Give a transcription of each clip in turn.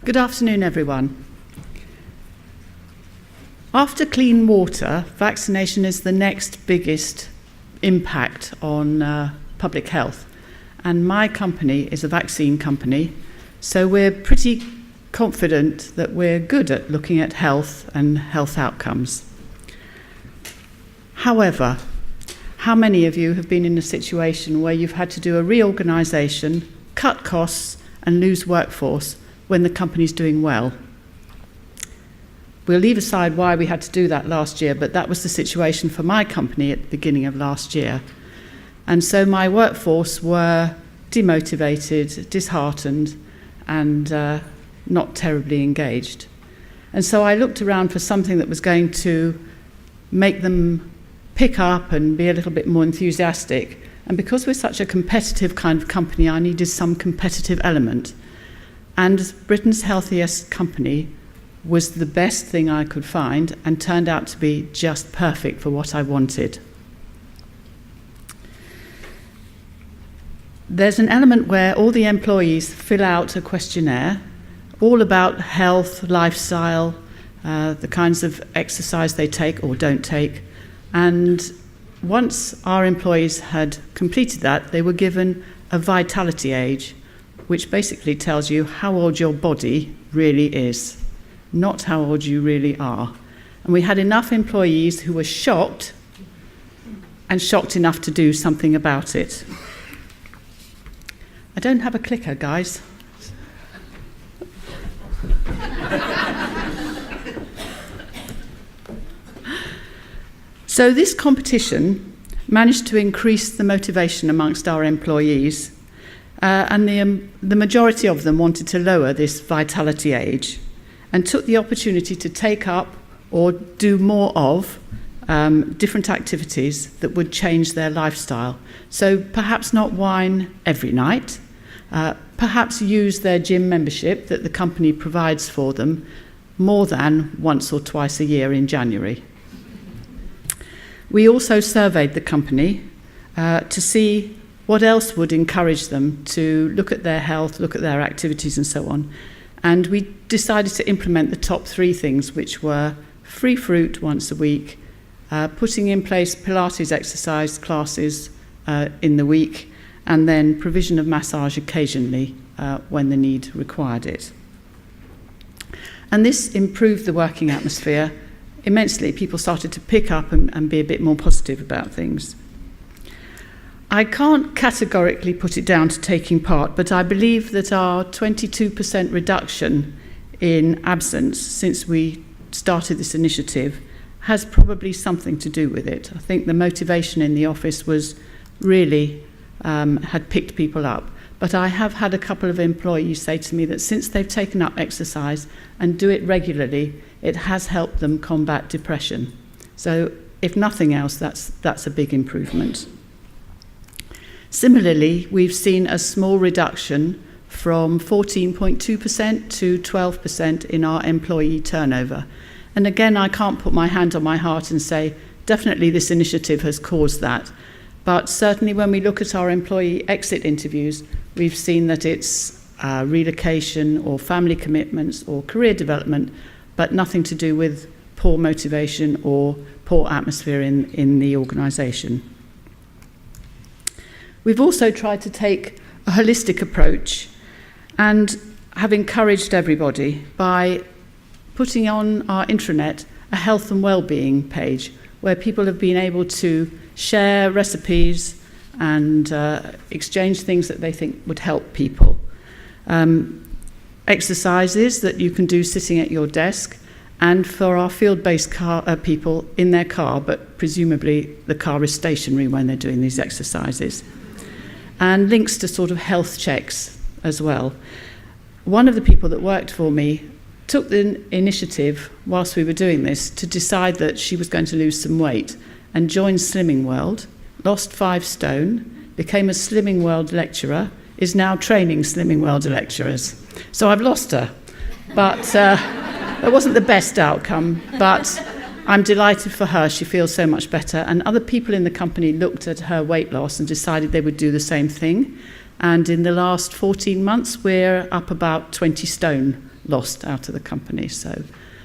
Good afternoon, everyone. After clean water, vaccination is the next biggest impact on public health. And my company is a vaccine company, so we're pretty confident that we're good at looking at health and health outcomes. However, how many of you have been in a situation where you've had to do a reorganisation, cut costs, and lose workforce when the company's doing well? We'll leave aside why we had to do that last year, but that was the situation for my company at the beginning of last year. And so my workforce were demotivated, disheartened, and not terribly engaged. And so I looked around for something that was going to make them pick up and be a little bit more enthusiastic. And because we're such a competitive kind of company, I needed some competitive element. And Britain's Healthiest company was the best thing I could find and turned out to be just perfect for what I wanted. There's an element where all the employees fill out a questionnaire all about health, lifestyle, the kinds of exercise they take or don't take. And once our employees had completed that, they were given a vitality age, which basically tells you how old your body really is, not how old you really are. And we had enough employees who were shocked, and shocked enough to do something about it. I don't have a clicker, guys. So this competition managed to increase the motivation amongst our employees, and the majority of them wanted to lower this vitality age and took the opportunity to take up or do more of different activities that would change their lifestyle. So perhaps not wine every night, perhaps use their gym membership that the company provides for them more than once or twice a year in January. We also surveyed the company to see what else would encourage them to look at their health, look at their activities and so on. And we decided to implement the top 3 things, which were free fruit once a week, putting in place Pilates exercise classes in the week, and then provision of massage occasionally when the need required it. And this improved the working atmosphere immensely. People started to pick up and be a bit more positive about things. I can't categorically put it down to taking part, but I believe that our 22% reduction in absence since we started this initiative has probably something to do with it. I think the motivation in the office was really had picked people up. But I have had a couple of employees say to me that since they've taken up exercise and do it regularly, it has helped them combat depression. So if nothing else, that's a big improvement. Similarly, we've seen a small reduction from 14.2% to 12% in our employee turnover. And again, I can't put my hand on my heart and say, definitely this initiative has caused that. But certainly when we look at our employee exit interviews, we've seen that it's relocation or family commitments or career development, but nothing to do with poor motivation or poor atmosphere in the organisation. We've also tried to take a holistic approach and have encouraged everybody by putting on our intranet a health and well-being page where people have been able to share recipes and exchange things that they think would help people. Exercises that you can do sitting at your desk, and for our field-based people in their car, but presumably the car is stationary when they're doing these exercises. And links to sort of health checks as well. One of the people that worked for me took the initiative whilst we were doing this to decide that she was going to lose some weight and joined Slimming World, lost 5 stone, became a Slimming World lecturer, is now training Slimming World lecturers. So I've lost her, but that wasn't the best outcome, but I'm delighted for her. She feels so much better. And other people in the company looked at her weight loss and decided they would do the same thing. And in the last 14 months, we're up about 20 stone lost out of the company. So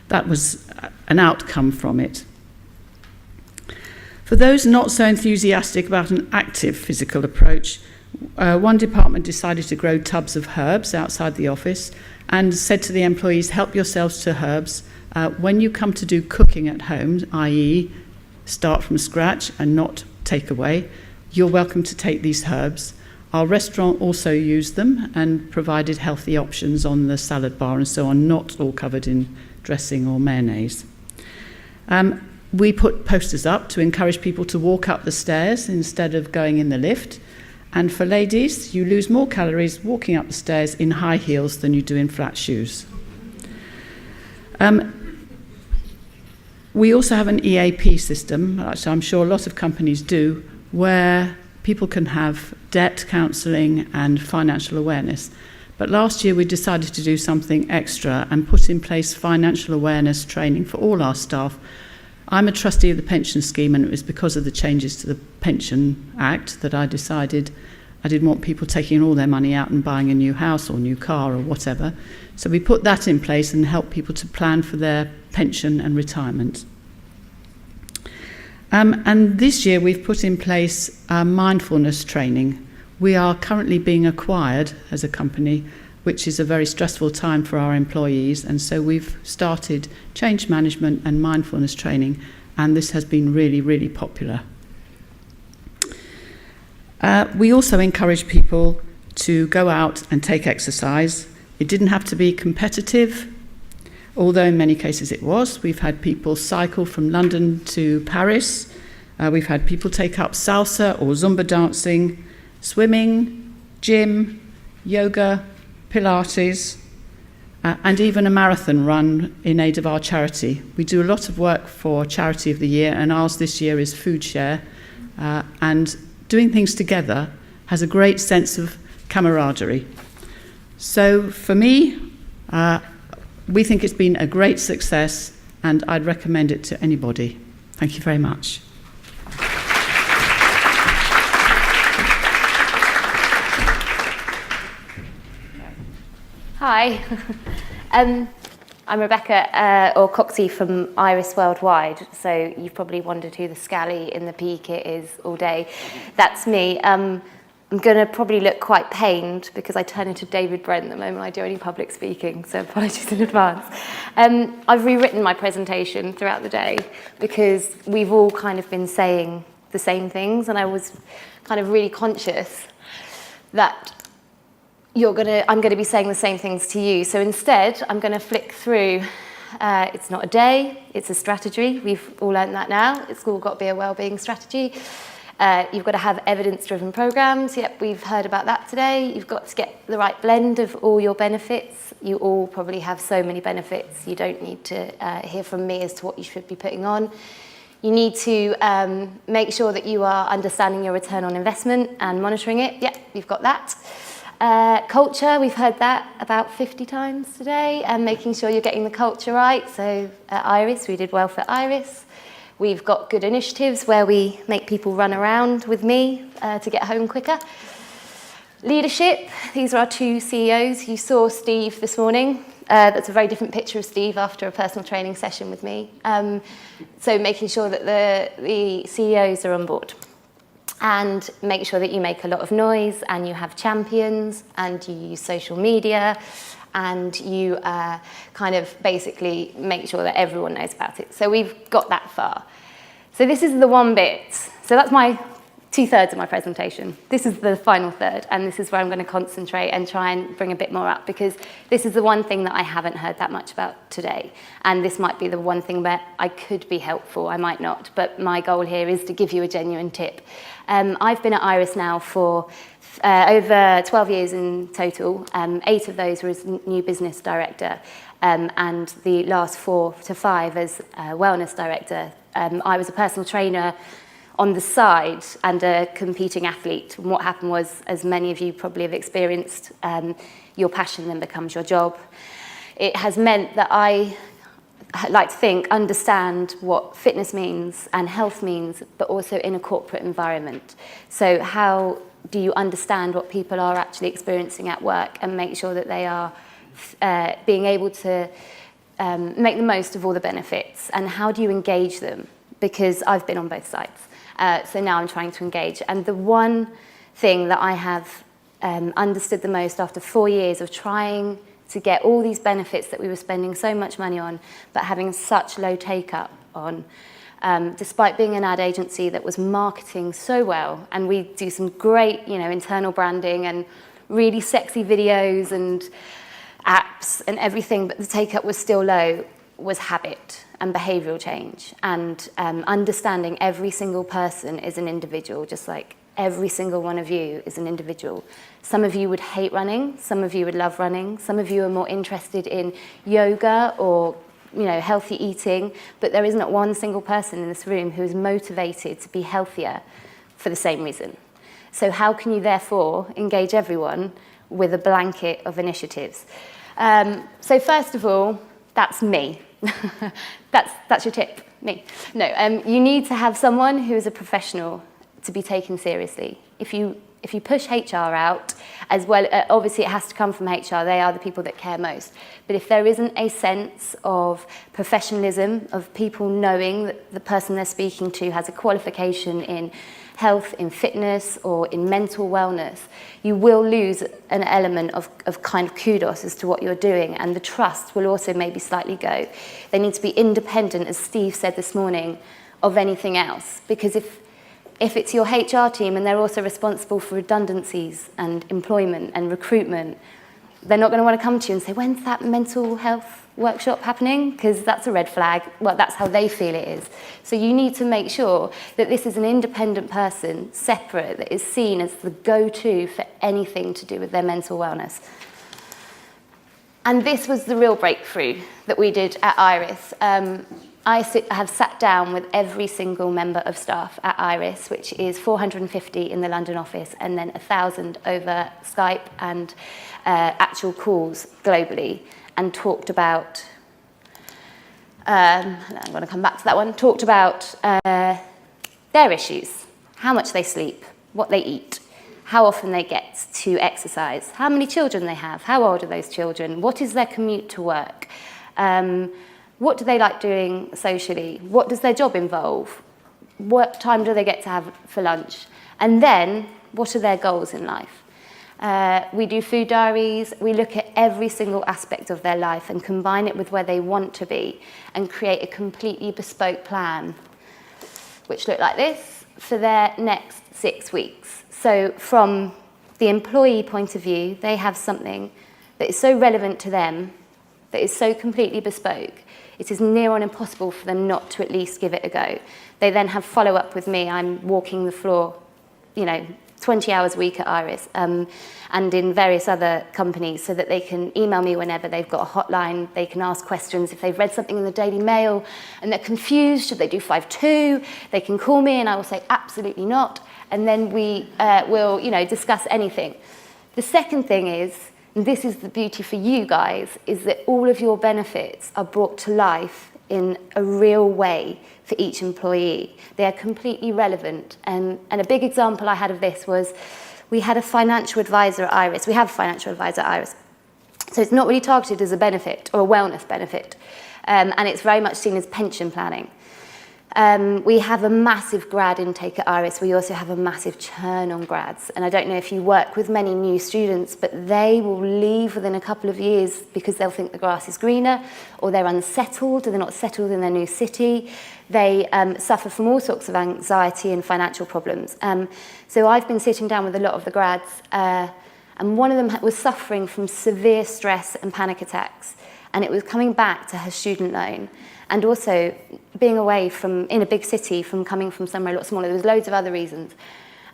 that was an outcome from it. For those not so enthusiastic about an active physical approach, one department decided to grow tubs of herbs outside the office and said to the employees, help yourselves to herbs. When you come to do cooking at home, i.e. start from scratch and not take away, you're welcome to take these herbs. Our restaurant also used them and provided healthy options on the salad bar and so on, not all covered in dressing or mayonnaise. We put posters up to encourage people to walk up the stairs instead of going in the lift. And for ladies, you lose more calories walking up the stairs in high heels than you do in flat shoes. We also have an EAP system, which I'm sure a lot of companies do, where people can have debt counselling and financial awareness. But last year we decided to do something extra and put in place financial awareness training for all our staff. I'm a trustee of the pension scheme, and it was because of the changes to the Pension Act that I decided I didn't want people taking all their money out and buying a new house or new car or whatever. So we put that in place and helped people to plan for their pension and retirement. And this year we've put in place mindfulness training. We are currently being acquired as a company, which is a very stressful time for our employees, and so we've started change management and mindfulness training, and this has been really, really popular. We also encourage people to go out and take exercise. It didn't have to be competitive, although in many cases it was. We've had people cycle from London to Paris. We've had people take up salsa or Zumba dancing, swimming, gym, yoga, Pilates, and even a marathon run in aid of our charity. We do a lot of work for Charity of the Year, and ours this year is Food Share. And doing things together has a great sense of camaraderie. So for me, we think it's been a great success, and I'd recommend it to anybody. Thank you very much. Hi, I'm Rebecca, or Coxie from Iris Worldwide, so you've probably wondered who the scally in the PE kit is all day. That's me. I'm going to probably look quite pained because I turn into David Brent the moment I do any public speaking, so apologies in advance. I've rewritten my presentation throughout the day because we've all kind of been saying the same things, and I was kind of really conscious that I'm going to be saying the same things to you. So instead, I'm going to flick through. It's not a day, it's a strategy. We've all learned that now. It's all got to be a wellbeing strategy. You've got to have evidence-driven programs. Yep, we've heard about that today. You've got to get the right blend of all your benefits. You all probably have so many benefits. You don't need to hear from me as to what you should be putting on. You need to make sure that you are understanding your return on investment and monitoring it. Yep, we've got that. Culture, we've heard that about 50 times today, and making sure you're getting the culture right. So at Iris, we did well for Iris. We've got good initiatives where we make people run around with me to get home quicker. Leadership, these are our two CEOs. You saw Steve this morning. That's a very different picture of Steve after a personal training session with me. So making sure that the CEOs are on board. And make sure that you make a lot of noise and you have champions and you use social media and you kind of basically make sure that everyone knows about it. So we've got that far. So this is the one bit. So that's my 2/3 of my presentation. This is the final third, and this is where I'm going to concentrate and try and bring a bit more up, because this is the one thing that I haven't heard that much about today. And this might be the one thing where I could be helpful, I might not, but my goal here is to give you a genuine tip. I've been at Iris now for over 12 years in total. 8 of those were as new business director, and the last 4 to 5 as wellness director. I was a personal trainer on the side and a competing athlete. And what happened was, as many of you probably have experienced, your passion then becomes your job. It has meant that I like to think, understand what fitness means and health means, but also in a corporate environment. So how do you understand what people are actually experiencing at work and make sure that they are being able to make the most of all the benefits, and how do you engage them? Because I've been on both sides. So now I'm trying to engage. And the one thing that I have understood the most after 4 years of trying to get all these benefits that we were spending so much money on, but having such low take-up on, despite being an ad agency that was marketing so well, and we do some great, internal branding and really sexy videos and apps and everything, but the take-up was still low, was habit and behavioural change, and understanding every single person is an individual, just like every single one of you is an individual. Some of you would hate running, some of you would love running, some of you are more interested in yoga or healthy eating, but there is not one single person in this room who is motivated to be healthier for the same reason. So how can you therefore engage everyone with a blanket of initiatives? So first of all, that's me. that's your tip, me. No, you need to have someone who is a professional to be taken seriously. If you push HR out, as well, obviously it has to come from HR, they are the people that care most. But if there isn't a sense of professionalism, of people knowing that the person they're speaking to has a qualification in health, in fitness, or in mental wellness, you will lose an element of kind of kudos as to what you're doing, and the trust will also maybe slightly go. They need to be independent, as Steve said this morning, of anything else, because if it's your HR team and they're also responsible for redundancies and employment and recruitment, they're not going to want to come to you and say, when's that mental health workshop happening? Because that's a red flag. Well, that's how they feel it is. So you need to make sure that this is an independent person, separate, that is seen as the go-to for anything to do with their mental wellness. And this was the real breakthrough that we did at Iris. I have sat down with every single member of staff at Iris, which is 450 in the London office and then 1,000 over Skype and actual calls globally, and talked about, I'm going to come back to that one, talked about their issues, how much they sleep, what they eat, how often they get to exercise, how many children they have, how old are those children, what is their commute to work, what do they like doing socially? What does their job involve? What time do they get to have for lunch? And then, what are their goals in life? We do food diaries. We look at every single aspect of their life and combine it with where they want to be and create a completely bespoke plan, which look like this, for their next 6 weeks. So from the employee point of view, they have something that is so relevant to them, that is so completely bespoke, it is near on impossible for them not to at least give it a go. They then have follow-up with me. I'm walking the floor, 20 hours a week at Iris, and in various other companies, so that they can email me whenever they've got a hotline. They can ask questions. If they've read something in the Daily Mail and they're confused, should they do 5-2? They can call me and I will say, absolutely not. And then we will, discuss anything. The second thing is, and this is the beauty for you guys, is that all of your benefits are brought to life in a real way for each employee. They are completely relevant. And a big example I had of this was, we had a financial advisor at Iris. We have a financial advisor at Iris. So it's not really targeted as a benefit or a wellness benefit. And it's very much seen as pension planning. We have a massive grad intake at Iris. We also have a massive churn on grads. And I don't know if you work with many new students, but they will leave within a couple of years because they'll think the grass is greener, or they're unsettled, or they're not settled in their new city. They suffer from all sorts of anxiety and financial problems. So I've been sitting down with a lot of the grads, and one of them was suffering from severe stress and panic attacks. And it was coming back to her student loan, and also being away from, in a big city, from coming from somewhere a lot smaller. There was loads of other reasons.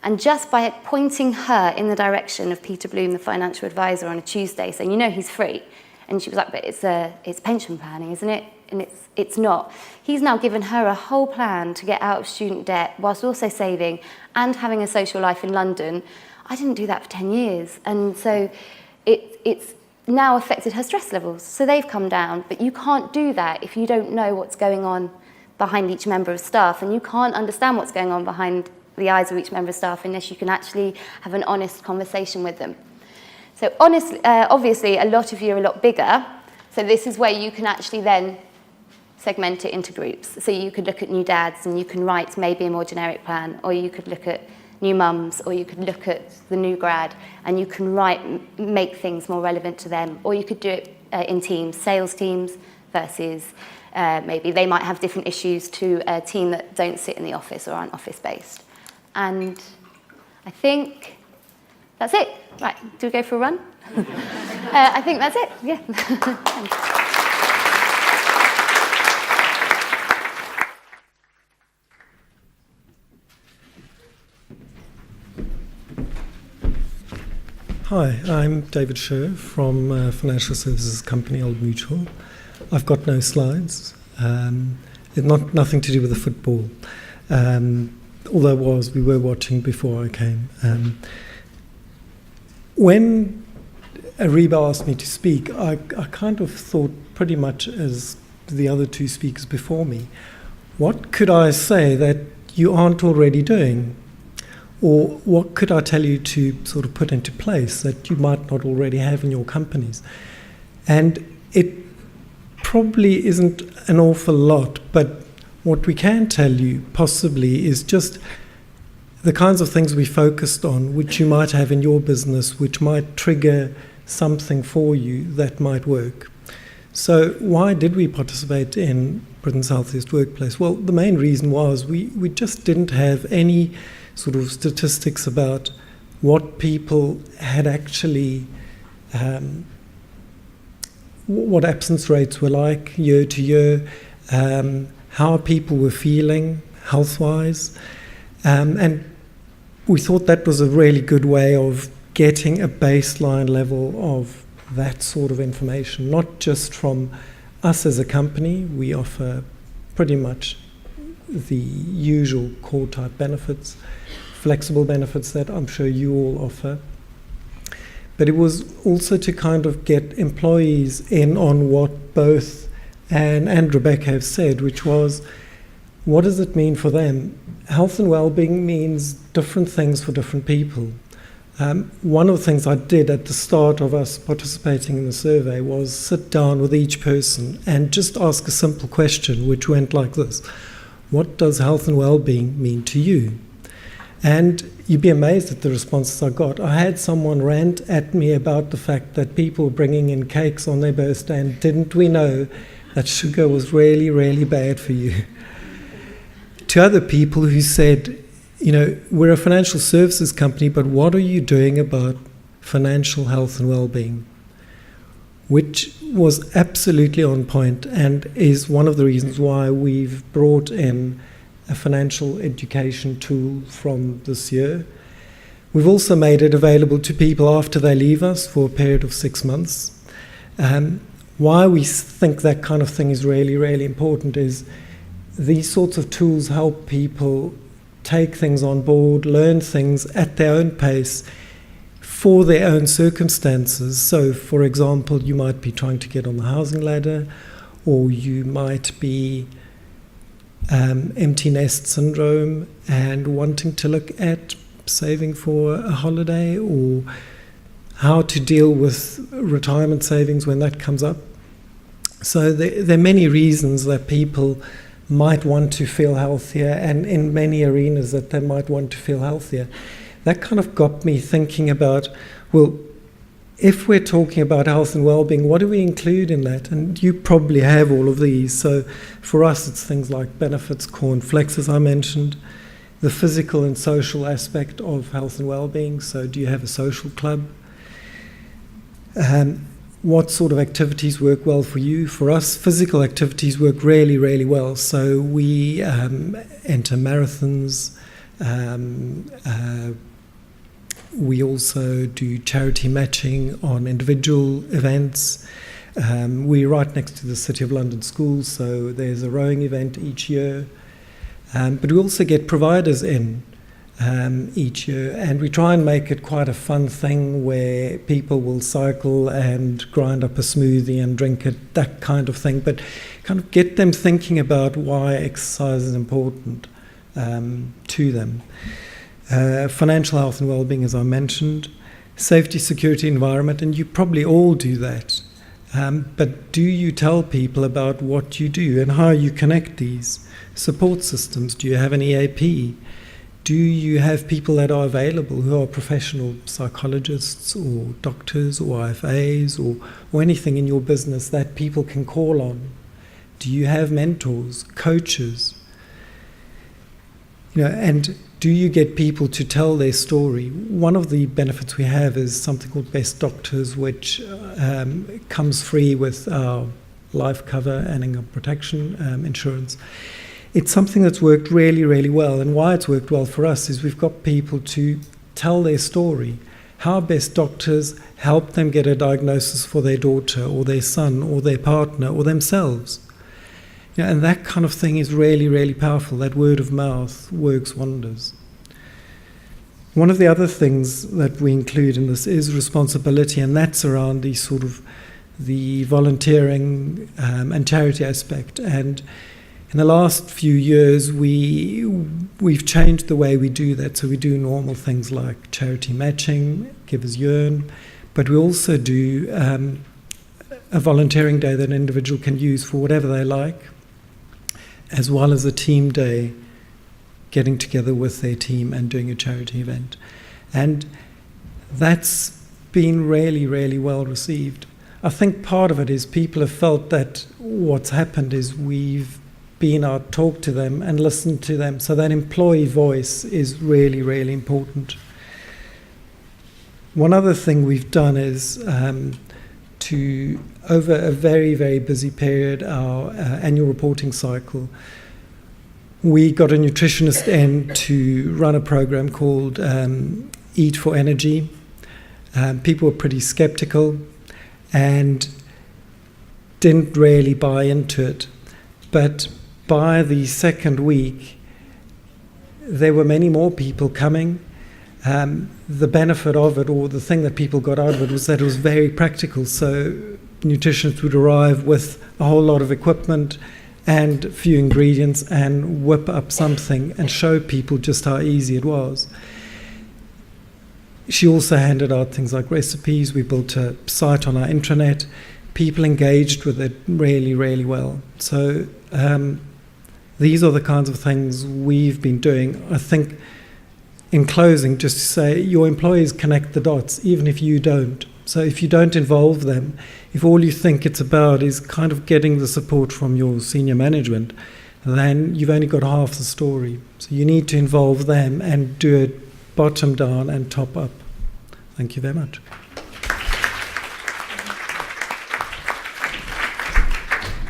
And just by pointing her in the direction of Peter Bloom, the financial advisor, on a Tuesday, saying, he's free. And she was like, but it's pension planning, isn't it? And it's not. He's now given her a whole plan to get out of student debt whilst also saving and having a social life in London. I didn't do that for 10 years. And so it's now affected her stress levels. So they've come down, but you can't do that if you don't know what's going on behind each member of staff, and you can't understand what's going on behind the eyes of each member of staff unless you can actually have an honest conversation with them. So honestly, obviously, a lot of you are a lot bigger. So this is where you can actually then segment it into groups. So you could look at new dads and you can write maybe a more generic plan, or you could look at new mums, or you could look at the new grad and you can make things more relevant to them, or you could do it in teams, sales teams versus maybe they might have different issues to a team that don't sit in the office or aren't office-based. And I think that's it. Right, do we go for a run? I think that's it, yeah. Thanks. Hi, I'm David Sher from financial services company Old Mutual. I've got no slides. Nothing to do with the football. Although we were watching before I came. When REBA asked me to speak, I kind of thought pretty much as the other two speakers before me. What could I say that you aren't already doing? Or what could I tell you to sort of put into place that you might not already have in your companies? And it probably isn't an awful lot, but what we can tell you possibly is just the kinds of things we focused on, which you might have in your business, which might trigger something for you that might work. So why did we participate in Britain's Healthiest Workplace? Well, the main reason was we just didn't have any sort of statistics about what people had actually, what absence rates were like year to year, how people were feeling health-wise, and we thought that was a really good way of getting a baseline level of that sort of information, not just from us as a company. We offer pretty much the usual core type benefits, flexible benefits that I'm sure you all offer. But it was also to kind of get employees in on what both Anne and Rebacca have said, which was, what does it mean for them? Health and well-being means different things for different people. One of the things I did at the start of us participating in the survey was sit down with each person and just ask a simple question, which went like this: what does health and well-being mean to you? And you'd be amazed at the responses I got. I had someone rant at me about the fact that people were bringing in cakes on their birthday, and didn't we know that sugar was really, really bad for you? To other people who said, we're a financial services company, but what are you doing about financial health and well-being? Which was absolutely on point and is one of the reasons why we've brought in a financial education tool from this year. We've also made it available to people after they leave us for a period of 6 months. Why we think that kind of thing is really, really important is these sorts of tools help people take things on board, learn things at their own pace for their own circumstances. So, for example, you might be trying to get on the housing ladder, or you might be empty nest syndrome and wanting to look at saving for a holiday, or how to deal with retirement savings when that comes up. So there are many reasons that people might want to feel healthier, and in many arenas that they might want to feel healthier. That kind of got me thinking about, well, if we're talking about health and well-being, what do we include in that? And you probably have all of these. So for us, it's things like benefits, core and flex, as I mentioned, the physical and social aspect of health and well-being. So do you have a social club? What sort of activities work well for you? For us, physical activities work really, really well. So we enter marathons. We also do charity matching on individual events. We're right next to the City of London schools, so there's a rowing event each year. But we also get providers in each year, and we try and make it quite a fun thing where people will cycle and grind up a smoothie and drink it, that kind of thing, but kind of get them thinking about why exercise is important to them. Financial health and well-being, as I mentioned. safety, security, environment, and you probably all do that. But do you tell people about what you do and how you connect these support systems? Do you have an EAP? Do you have people that are available who are professional psychologists or doctors or IFAs or anything in your business that people can call on? Do you have mentors, coaches? And do you get people to tell their story? One of the benefits we have is something called Best Doctors, which comes free with our life cover and income protection insurance. It's something that's worked really, really well. And why it's worked well for us is we've got people to tell their story. How Best Doctors help them get a diagnosis for their daughter or their son or their partner or themselves. And that kind of thing is really, really powerful. That word of mouth works wonders. One of the other things that we include in this is responsibility, and that's around the volunteering and charity aspect. And in the last few years, we've changed the way we do that. So we do normal things like charity matching, Givers Yearn, but we also do a volunteering day that an individual can use for whatever they like, as well as a team day, getting together with their team and doing a charity event. And that's been really, really well received. I think part of it is people have felt that what's happened is we've been out, talked to them and listened to them. So that employee voice is really, really important. One other thing we've done is over a very, very busy period, our annual reporting cycle, we got a nutritionist in to run a program called Eat for Energy. People were pretty skeptical and didn't really buy into it. But by the second week, there were many more people coming. The benefit of it, or the thing that people got out of it, was that it was very practical. So nutritionists would arrive with a whole lot of equipment and a few ingredients and whip up something and show people just how easy it was. She also handed out things like recipes. We built a site on our intranet. People engaged with it really, really well. So these are the kinds of things we've been doing. I think, in closing, just to say, your employees connect the dots, even if you don't. So if you don't involve them, if all you think it's about is kind of getting the support from your senior management, then you've only got half the story. So you need to involve them and do it bottom down and top up. Thank you very much.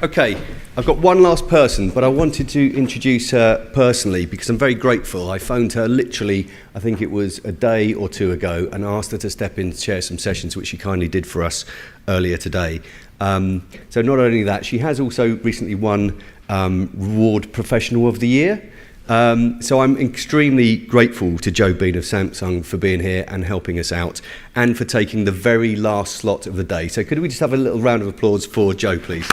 Okay, I've got one last person, but I wanted to introduce her personally because I'm very grateful. I phoned her literally, I think it was a day or two ago, and asked her to step in and share some sessions, which she kindly did for us earlier today. So not only that, she has also recently won Reward Professional of the Year. So I'm extremely grateful to Jo Bean of Samsung for being here and helping us out, and for taking the very last slot of the day. So could we just have a little round of applause for Jo, please?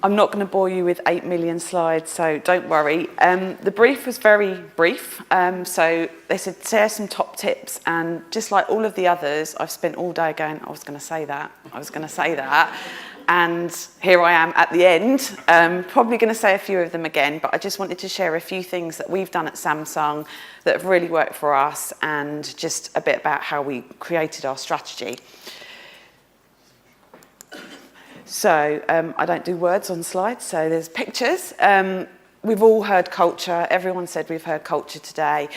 I'm not going to bore you with 8 million slides, so don't worry. The brief was very brief. So they said, share some top tips. And just like all of the others, I've spent all day going, I was going to say that. And here I am at the end. Probably going to say a few of them again, but I just wanted to share a few things that we've done at Samsung that have really worked for us, and just a bit about how we created our strategy. So I don't do words on slides, so there's pictures. We've all heard culture. Everyone said we've heard culture today.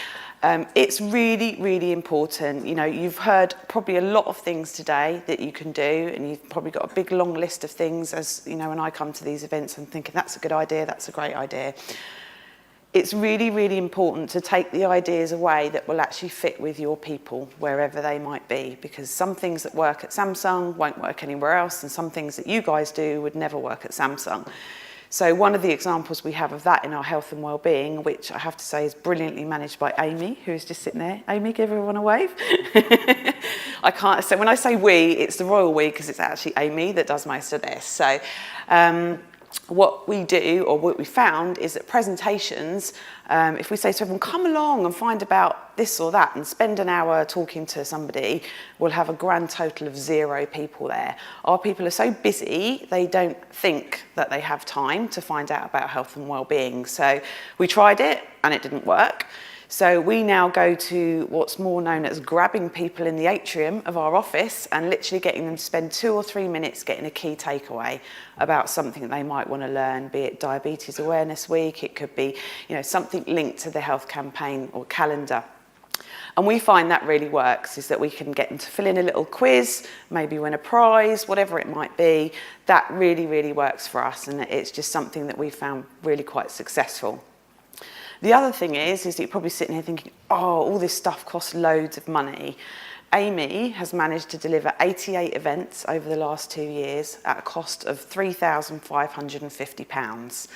It's really, really important. You know, you've heard probably a lot of things today that you can do, and you've probably got a big long list of things. As you know, when I come to these events, I'm thinking that's a good idea, that's a great idea. It's really, really important to take the ideas away that will actually fit with your people, wherever they might be, because some things that work at Samsung won't work anywhere else, and some things that you guys do would never work at Samsung. So one of the examples we have of that in our health and wellbeing, which I have to say is brilliantly managed by Amy, who's just sitting there. Amy, give everyone a wave. I can't say, when I say we, it's the royal we, because it's actually Amy that does most of this. So what we do, or what we found, is that presentations, if we say to everyone, come along and find about this or that and spend an hour talking to somebody, we'll have a grand total of 0 people there. Our people are so busy, they don't think that they have time to find out about health and well-being. So we tried it and it didn't work. So we now go to what's more known as grabbing people in the atrium of our office and literally getting them to spend 2 or 3 minutes getting a key takeaway about something that they might want to learn, be it Diabetes Awareness Week, it could be, you know, something linked to the health campaign or calendar. And we find that really works, is that we can get them to fill in a little quiz, maybe win a prize, whatever it might be. That really, really works for us, and it's just something that we found really quite successful. The other thing is you're probably sitting here thinking, oh, all this stuff costs loads of money. Amy has managed to deliver 88 events over the last 2 years at a cost of £3,550.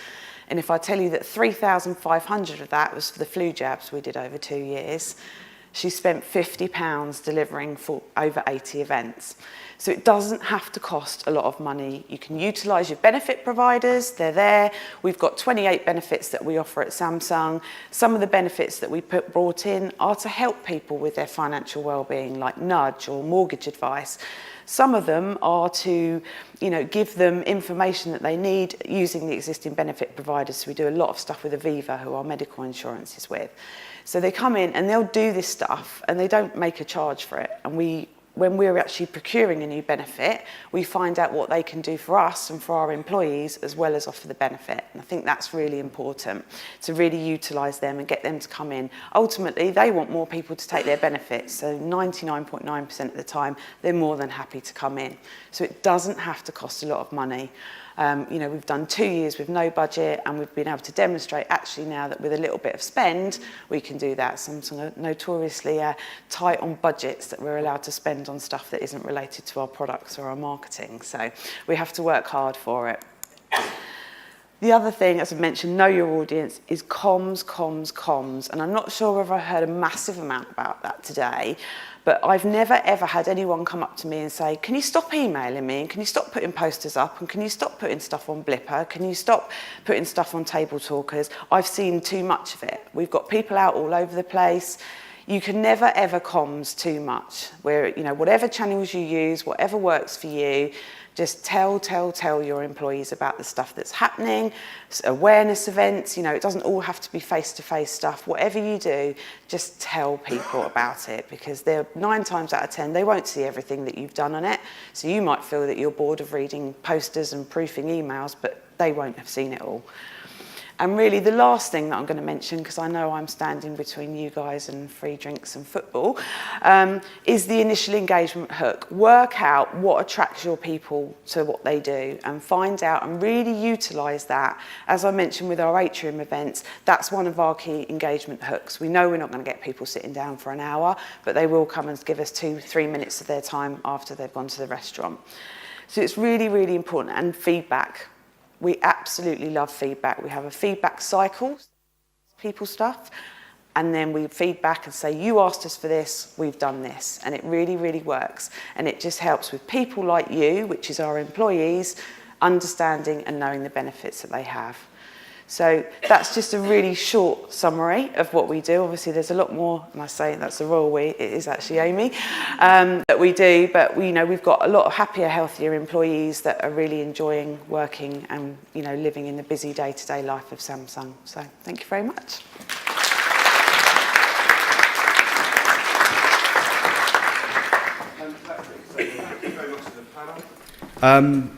And if I tell you that 3,500 of that was for the flu jabs we did over 2 years, she spent £50 delivering for over 80 events. So it doesn't have to cost a lot of money. You can utilise your benefit providers, they're there. We've got 28 benefits that we offer at Samsung. Some of the benefits that we brought in are to help people with their financial well-being, like nudge or mortgage advice. Some of them are to, you know, give them information that they need using the existing benefit providers. So we do a lot of stuff with Aviva, who our medical insurance is with. So they come in and they'll do this stuff and they don't make a charge for it. And when we're actually procuring a new benefit, we find out what they can do for us and for our employees, as well as offer the benefit. And I think that's really important, to really utilise them and get them to come in. Ultimately, they want more people to take their benefits. So 99.9% of the time, they're more than happy to come in. So it doesn't have to cost a lot of money. You know, we've done 2 years with no budget, and we've been able to demonstrate actually now that with a little bit of spend, we can do that. Samsung are notoriously tight on budgets that we're allowed to spend on stuff that isn't related to our products or our marketing. So we have to work hard for it. The other thing, as I mentioned, know your audience, is comms, comms, comms. And I'm not sure whether I heard a massive amount about that today, but I've never ever had anyone come up to me and say, can you stop emailing me, and can you stop putting posters up, and can you stop putting stuff on Blipper, can you stop putting stuff on Table Talkers? I've seen too much of it. We've got people out all over the place. You can never ever comms too much. Where, you know, whatever channels you use, whatever works for you, just tell your employees about the stuff that's happening, awareness events, you know, it doesn't all have to be face-to-face stuff. Whatever you do, just tell people about it, because they're 9 times out of 10, they won't see everything that you've done on it. So you might feel that you're bored of reading posters and proofing emails, but they won't have seen it all. And really the last thing that I'm going to mention, because I know I'm standing between you guys and free drinks and football, is the initial engagement hook. Work out what attracts your people to what they do and find out and really utilise that. As I mentioned with our atrium events, that's one of our key engagement hooks. We know we're not going to get people sitting down for an hour, but they will come and give us 2-3 minutes of their time after they've gone to the restaurant. So it's really, really important. And feedback. We absolutely love feedback. We have a feedback cycle, people stuff, and then we feedback and say, you asked us for this, we've done this. And it really, really works. And it just helps with people like you, which is our employees, understanding and knowing the benefits that they have. So that's just a really short summary of what we do. Obviously, there's a lot more, and I say that's the royal we, it is actually Amy, that we do. But we, you know, we've got a lot of happier, healthier employees that are really enjoying working and, you know, living in the busy day-to-day life of Samsung. So thank you very much. Thank you very much to the panel.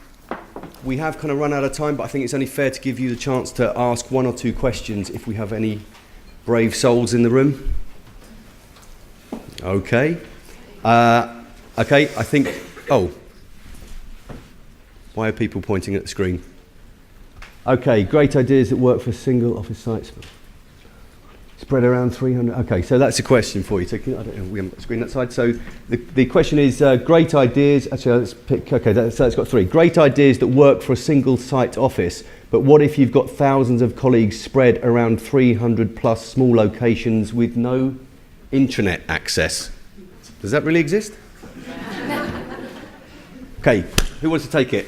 We have kind of run out of time, but I think it's only fair to give you the chance to ask 1 or 2 questions if we have any brave souls in the room. Okay. Okay, I think... Oh. Why are people pointing at the screen? Okay, great ideas that work for single office sites. Spread around 300. Okay, so that's a question for you. So I don't know, we haven't got a screen that side. So the question is great ideas. Actually, let's pick. Okay, so it's got 3. Great ideas that work for a single site office. But what if you've got thousands of colleagues spread around 300 plus small locations with no intranet access? Does that really exist? Okay, who wants to take it?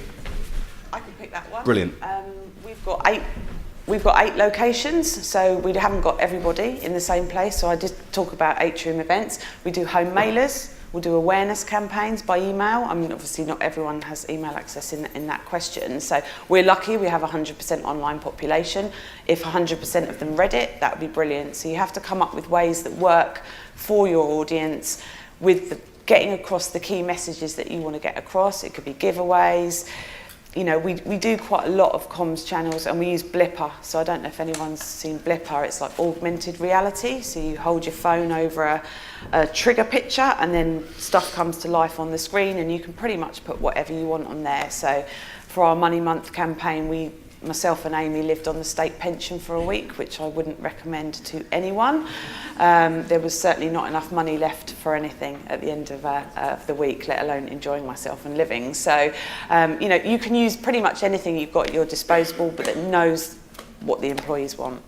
I can pick that one. Brilliant. We've got 8 locations, so we haven't got everybody in the same place. So I did talk about atrium events. We do home mailers. We'll do awareness campaigns by email. I mean, obviously not everyone has email access in that question. So we're lucky we have a 100% online population. If 100% of them read it, that would be brilliant. So you have to come up with ways that work for your audience with getting across the key messages that you want to get across. It could be giveaways. You know, we do quite a lot of comms channels, and we use Blipper. So I don't know if anyone's seen Blipper. It's like augmented reality. So you hold your phone over a trigger picture, and then stuff comes to life on the screen, and you can pretty much put whatever you want on there. So for our Money Month campaign, myself and Amy lived on the state pension for a week, which I wouldn't recommend to anyone. There was certainly not enough money left for anything at the end of the week, let alone enjoying myself and living. So, you know, you can use pretty much anything you've got at your disposal, but that knows what the employees want.